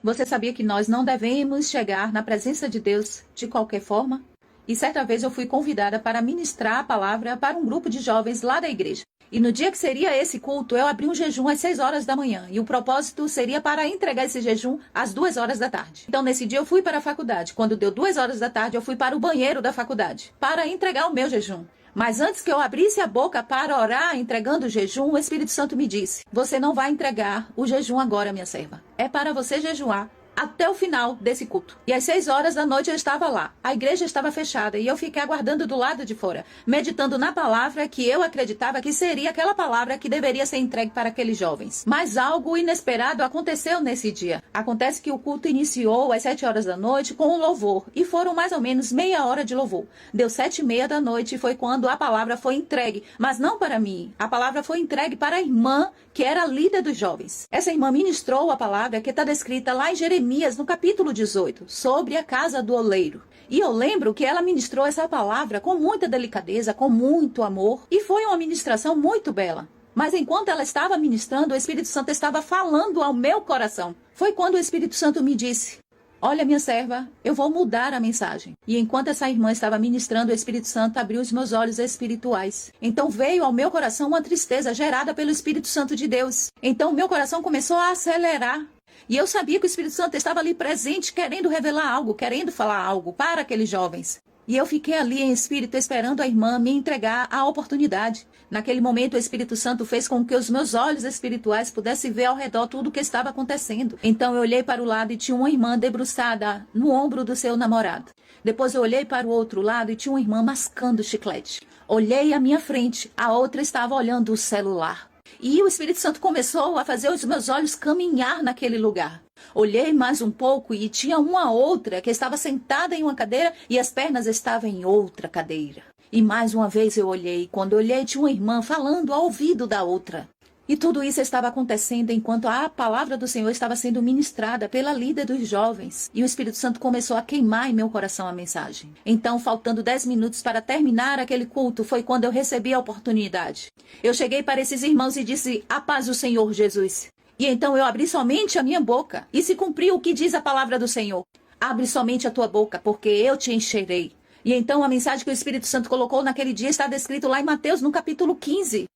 Você sabia que nós não devemos chegar na presença de Deus de qualquer forma? E certa vez eu fui convidada para ministrar a palavra para um grupo de jovens lá da igreja. E no dia que seria esse culto, eu abri um jejum às 6 horas da manhã. E o propósito seria para entregar esse jejum às 2 horas da tarde. Então, nesse dia, eu fui para a faculdade. Quando deu 2 horas da tarde, eu fui para o banheiro da faculdade para entregar o meu jejum. Mas antes que eu abrisse a boca para orar, entregando o jejum, o Espírito Santo me disse: você não vai entregar o jejum agora, minha serva. É para você jejuar até o final desse culto. E às 6 horas da noite eu estava lá. A igreja estava fechada e eu fiquei aguardando do lado de fora, meditando na palavra que eu acreditava que seria aquela palavra que deveria ser entregue para aqueles jovens. Mas algo inesperado aconteceu nesse dia. Acontece que o culto iniciou às 7 horas da noite com um louvor e foram mais ou menos meia hora de louvor. Deu 7h30 da noite e foi quando a palavra foi entregue, mas não para mim. A palavra foi entregue para a irmã que era a líder dos jovens. Essa irmã ministrou a palavra que está descrita lá em Jeremias, no capítulo 18, sobre a casa do oleiro. E eu lembro que ela ministrou essa palavra com muita delicadeza, com muito amor, e foi uma ministração muito bela. Mas enquanto ela estava ministrando, o Espírito Santo estava falando ao meu coração. Foi quando o Espírito Santo me disse: olha, minha serva, eu vou mudar a mensagem. E enquanto essa irmã estava ministrando, o Espírito Santo abriu os meus olhos espirituais. Então veio ao meu coração uma tristeza gerada pelo Espírito Santo de Deus. Então o meu coração começou a acelerar. E eu sabia que o Espírito Santo estava ali presente, querendo revelar algo, querendo falar algo para aqueles jovens. E eu fiquei ali em espírito esperando a irmã me entregar a oportunidade. Naquele momento, o Espírito Santo fez com que os meus olhos espirituais pudessem ver ao redor tudo o que estava acontecendo. Então eu olhei para o lado e tinha uma irmã debruçada no ombro do seu namorado. Depois eu olhei para o outro lado e tinha uma irmã mascando chiclete. Olhei à minha frente, a outra estava olhando o celular. E o Espírito Santo começou a fazer os meus olhos caminhar naquele lugar. Olhei mais um pouco e tinha uma outra que estava sentada em uma cadeira e as pernas estavam em outra cadeira. E mais uma vez eu olhei. Quando olhei, tinha uma irmã falando ao ouvido da outra. E tudo isso estava acontecendo enquanto a palavra do Senhor estava sendo ministrada pela líder dos jovens. E o Espírito Santo começou a queimar em meu coração a mensagem. Então, faltando 10 minutos para terminar aquele culto, foi quando eu recebi a oportunidade. Eu cheguei para esses irmãos e disse: a paz do Senhor Jesus. E então eu abri somente a minha boca. E se cumpriu o que diz a palavra do Senhor: abre somente a tua boca, porque eu te encherei. E então a mensagem que o Espírito Santo colocou naquele dia está descrito lá em Mateus, no capítulo 15.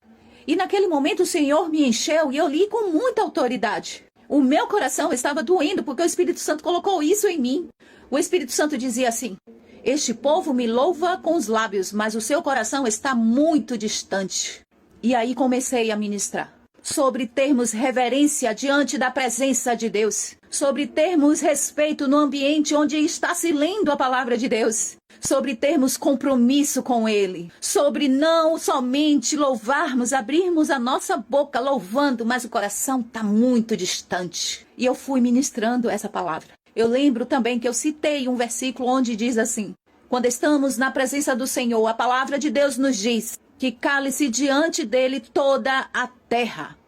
E naquele momento o Senhor me encheu e eu li com muita autoridade. O meu coração estava doendo porque o Espírito Santo colocou isso em mim. O Espírito Santo dizia assim: este povo me louva com os lábios, mas o seu coração está muito distante. E aí comecei a ministrar sobre termos reverência diante da presença de Deus, sobre termos respeito no ambiente onde está se lendo a palavra de Deus, sobre termos compromisso com Ele, sobre não somente louvarmos, abrirmos a nossa boca louvando, mas o coração está muito distante. E eu fui ministrando essa palavra. Eu lembro também que eu citei um versículo onde diz assim: quando estamos na presença do Senhor, a palavra de Deus nos diz que cale-se diante dele toda a terra.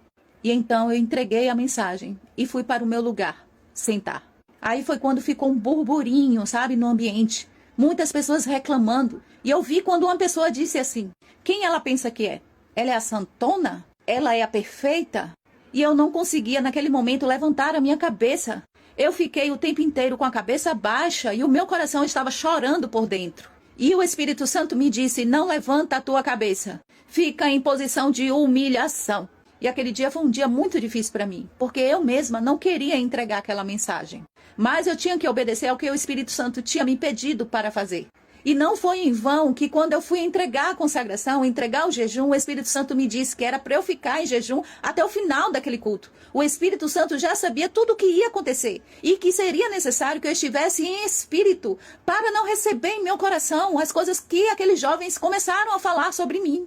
E então eu entreguei a mensagem e fui para o meu lugar, sentar. Aí foi quando ficou um burburinho, sabe, no ambiente. Muitas pessoas reclamando. E eu vi quando uma pessoa disse assim: quem ela pensa que é? Ela é a santona? Ela é a perfeita? E eu não conseguia naquele momento levantar a minha cabeça. Eu fiquei o tempo inteiro com a cabeça baixa e o meu coração estava chorando por dentro. E o Espírito Santo me disse: não levanta a tua cabeça. Fica em posição de humilhação. E aquele dia foi um dia muito difícil para mim, porque eu mesma não queria entregar aquela mensagem. Mas eu tinha que obedecer ao que o Espírito Santo tinha me pedido para fazer. E não foi em vão que quando eu fui entregar a consagração, entregar o jejum, o Espírito Santo me disse que era para eu ficar em jejum até o final daquele culto. O Espírito Santo já sabia tudo o que ia acontecer e que seria necessário que eu estivesse em espírito para não receber em meu coração as coisas que aqueles jovens começaram a falar sobre mim.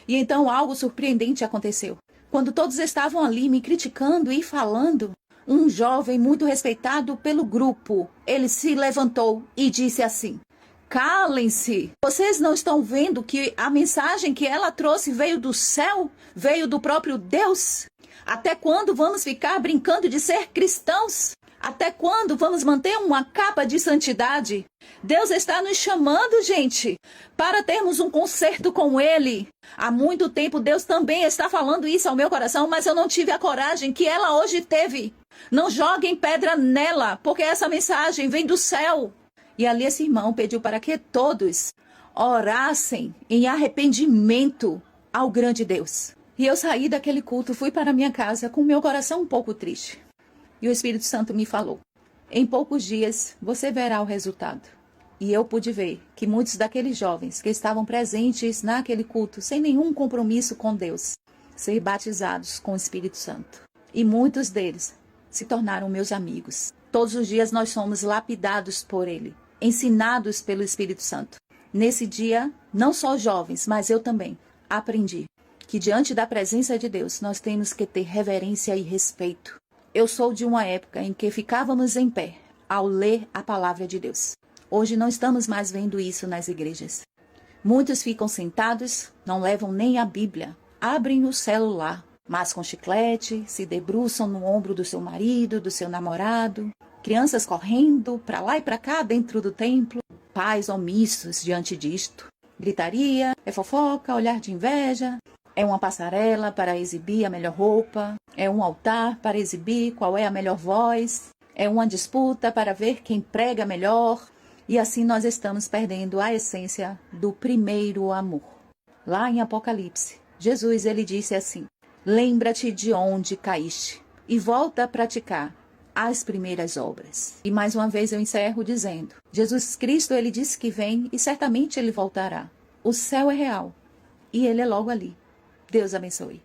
E então algo surpreendente aconteceu. Quando todos estavam ali me criticando e falando, um jovem muito respeitado pelo grupo, ele se levantou e disse assim: calem-se, vocês não estão vendo que a mensagem que ela trouxe veio do céu, veio do próprio Deus? Até quando vamos ficar brincando de ser cristãos? Até quando vamos manter uma capa de santidade? Deus está nos chamando, gente, para termos um concerto com Ele. Há muito tempo Deus também está falando isso ao meu coração, mas eu não tive a coragem que ela hoje teve. Não joguem pedra nela, porque essa mensagem vem do céu. E ali esse irmão pediu para que todos orassem em arrependimento ao grande Deus. E eu saí daquele culto, fui para minha casa com meu coração um pouco triste. E o Espírito Santo me falou: em poucos dias você verá o resultado. E eu pude ver que muitos daqueles jovens que estavam presentes naquele culto, sem nenhum compromisso com Deus, ser batizados com o Espírito Santo. E muitos deles se tornaram meus amigos. Todos os dias nós somos lapidados por Ele, ensinados pelo Espírito Santo. Nesse dia, não só jovens, mas eu também aprendi que diante da presença de Deus nós temos que ter reverência e respeito. Eu sou de uma época em que ficávamos em pé ao ler a palavra de Deus. Hoje não estamos mais vendo isso nas igrejas. Muitos ficam sentados, não levam nem a Bíblia, abrem o celular, mascam chiclete, se debruçam no ombro do seu marido, do seu namorado, crianças correndo para lá e para cá dentro do templo, pais omissos diante disto. Gritaria, é fofoca, olhar de inveja, é uma passarela para exibir a melhor roupa, é um altar para exibir qual é a melhor voz, é uma disputa para ver quem prega melhor. E assim nós estamos perdendo a essência do primeiro amor. Lá em Apocalipse, Jesus ele disse assim: lembra-te de onde caíste e volta a praticar as primeiras obras. E mais uma vez eu encerro dizendo: Jesus Cristo ele disse que vem e certamente ele voltará. O céu é real e ele é logo ali. Deus abençoe.